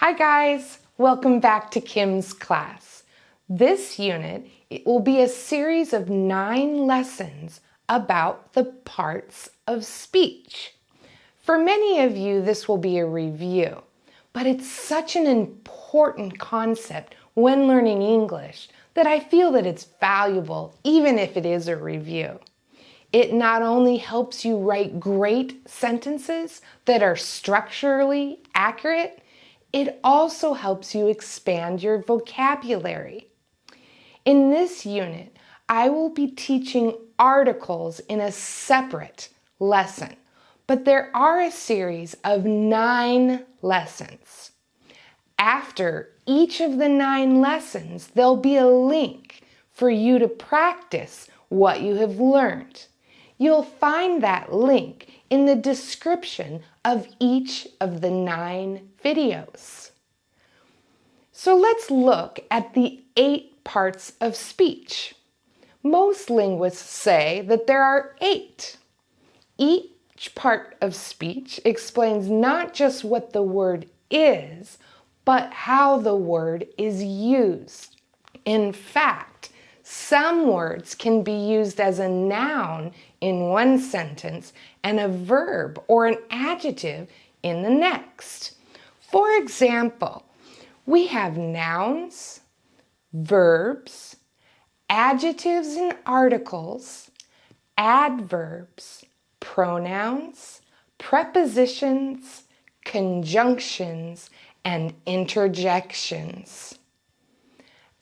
Hi guys, welcome back to Kim's class. This unit will be a series of 9 lessons about the parts of speech. For many of you, this will be a review, but it's such an important concept when learning English that I feel that it's valuable even if it is a review. It not only helps you write great sentences that are structurally accurate, it also helps you expand your vocabulary. In this unit, I will be teaching articles in a separate lesson, but there are a series of 9 lessons. After each of the 9 lessons, there'll be a link for you to practice what you have learned. You'll find that link in the description of each of the 9 videos. So let's look at the 8 parts of speech. Most linguists say that there are 8. Each part of speech explains not just what the word is, but how the word is used. In fact, some words can be used as a noun in one sentence and a verb or an adjective in the next. For example, we have nouns, verbs, adjectives and articles, adverbs, pronouns, prepositions, conjunctions, and interjections.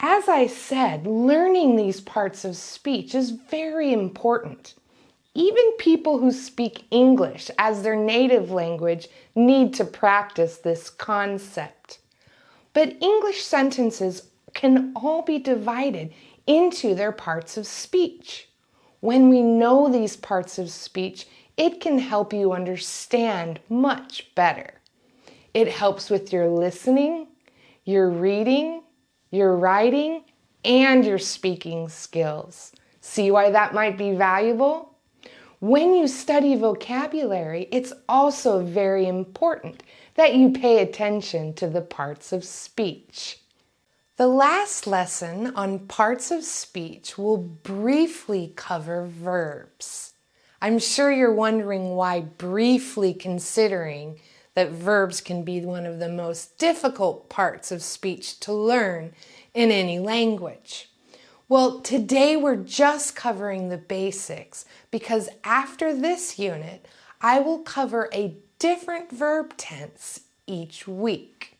As I said, learning these parts of speech is very important. Even people who speak English as their native language need to practice this concept. But English sentences can all be divided into their parts of speech. When we know these parts of speech, it can help you understand much better. It helps with your listening, your reading, your writing, and your speaking skills. See why that might be valuable? When you study vocabulary, it's also very important that you pay attention to the parts of speech. The last lesson on parts of speech will briefly cover verbs. I'm sure you're wondering why briefly, considering that verbs can be one of the most difficult parts of speech to learn in any language. Well, today we're just covering the basics because after this unit, I will cover a different verb tense each week.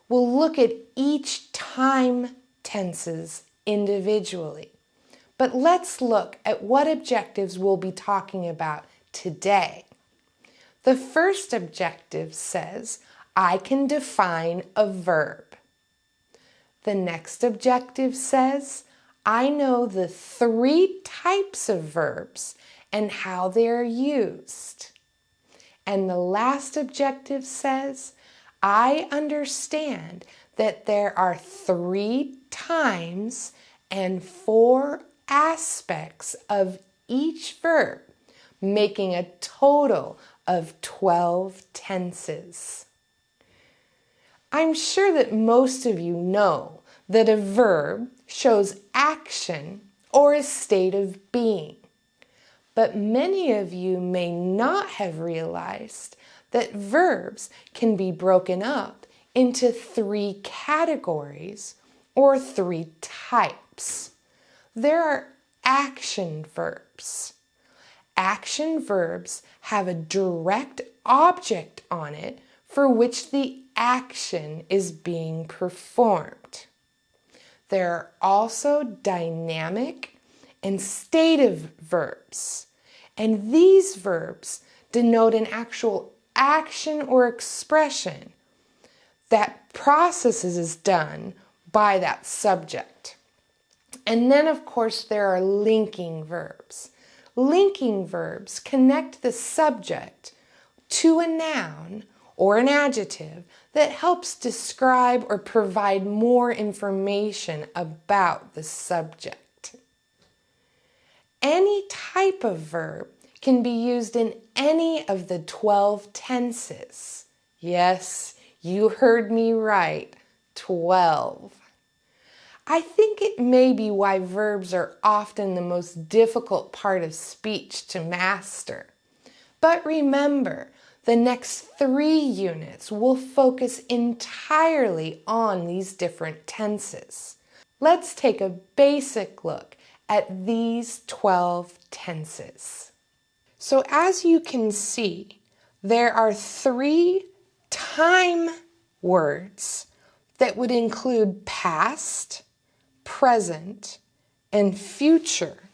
We'll look at each time tenses individually. But let's look at what objectives we'll be talking about today. The first objective says, I can define a verb. The next objective says, I know the 3 types of verbs and how they are used. And the last objective says, I understand that there are 3 times and 4 aspects of each verb, making a total of 12 tenses. I'm sure that most of you know that a verb shows action or a state of being. But many of you may not have realized that verbs can be broken up into 3 categories or 3 types. There are action verbs. Action verbs have a direct object on it for which the action is being performed. There are also dynamic and stative verbs, and these verbs denote an actual action or expression that processes is done by that subject. And then, of course, there are linking verbs. Linking verbs connect the subject to a noun or an adjective that helps describe or provide more information about the subject. Any type of verb can be used in any of the 12 tenses. Yes, You heard me right, 12. I think it may be why verbs are often the most difficult part of speech to master. But remember, the next 3 units will focus entirely on these different tenses. Let's take a basic look at these 12 tenses. So as you can see, there are 3 time words that would include past, present, and future,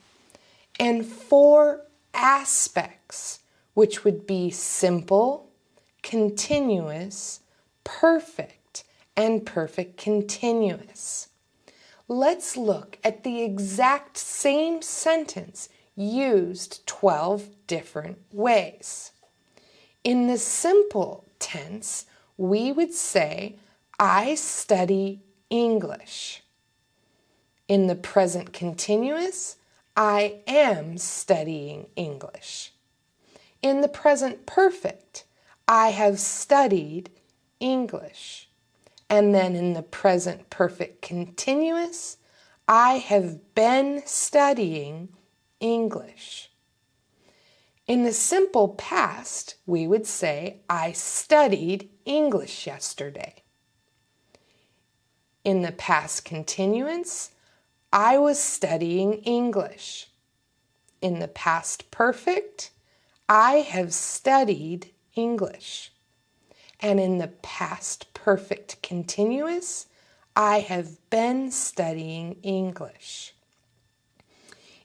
and 4 aspects, which would be simple, continuous, perfect, and perfect continuous. Let's look at the exact same sentence used 12 different ways. In the simple tense, we would say, I study English. In the present continuous, I am studying English. In the present perfect, I have studied English. And then in the present perfect continuous, I have been studying English. In the simple past, we would say, I studied English yesterday. In the past continuous, I was studying English. In the past perfect, I have studied English. And in the past perfect continuous, I have been studying English.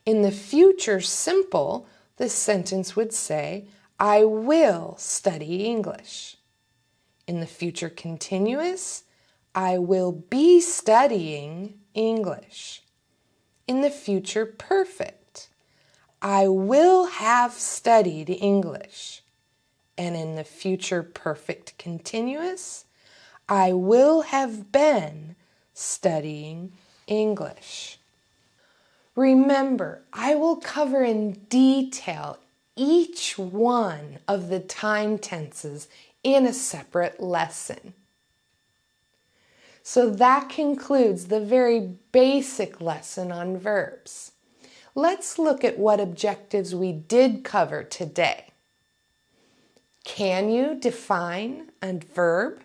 In the future simple, the sentence would say, I will study English. In the future continuous, I will be studying English. In the future perfect, I will have studied English. And in the future perfect continuous, I will have been studying English. Remember, I will cover in detail each one of the time tenses in a separate lesson. So that concludes the very basic lesson on verbs. Let's look at what objectives we did cover today. Can you define a verb?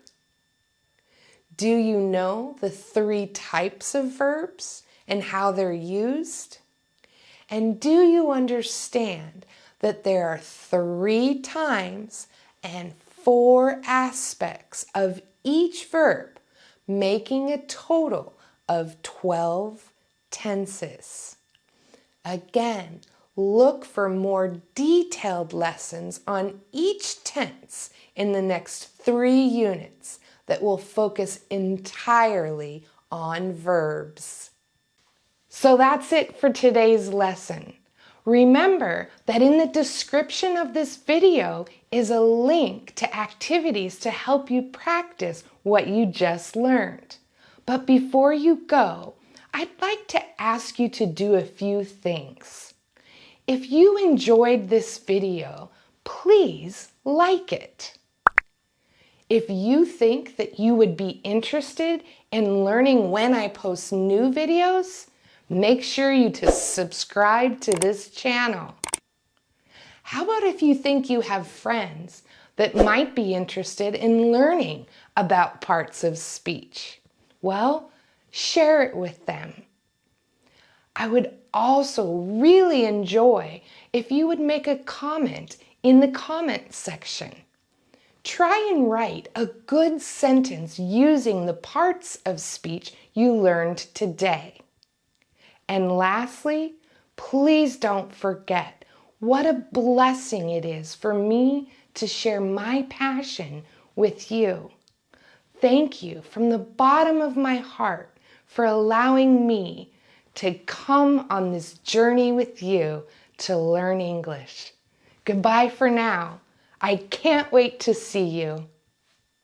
Do you know the 3 types of verbs and how they're used? And do you understand that there are 3 times and 4 aspects of each verb, making a total of 12 tenses? Again, look for more detailed lessons on each tense in the next 3 units that will focus entirely on verbs. So that's it for today's lesson. Remember that in the description of this video is a link to activities to help you practice what you just learned. But before you go, I'd like to ask you to do a few things. If you enjoyed this video, please like it. If you think that you would be interested in learning when I post new videos, make sure you subscribe to this channel. How about if you think you have friends that might be interested in learning about parts of speech? Well, share it with them. I would also really enjoy if you would make a comment in the comment section. Try and write a good sentence using the parts of speech you learned today. And lastly, please don't forget what a blessing it is for me to share my passion with you. Thank you from the bottom of my heart for allowing me to come on this journey with you to learn English. Goodbye for now. I can't wait to see you.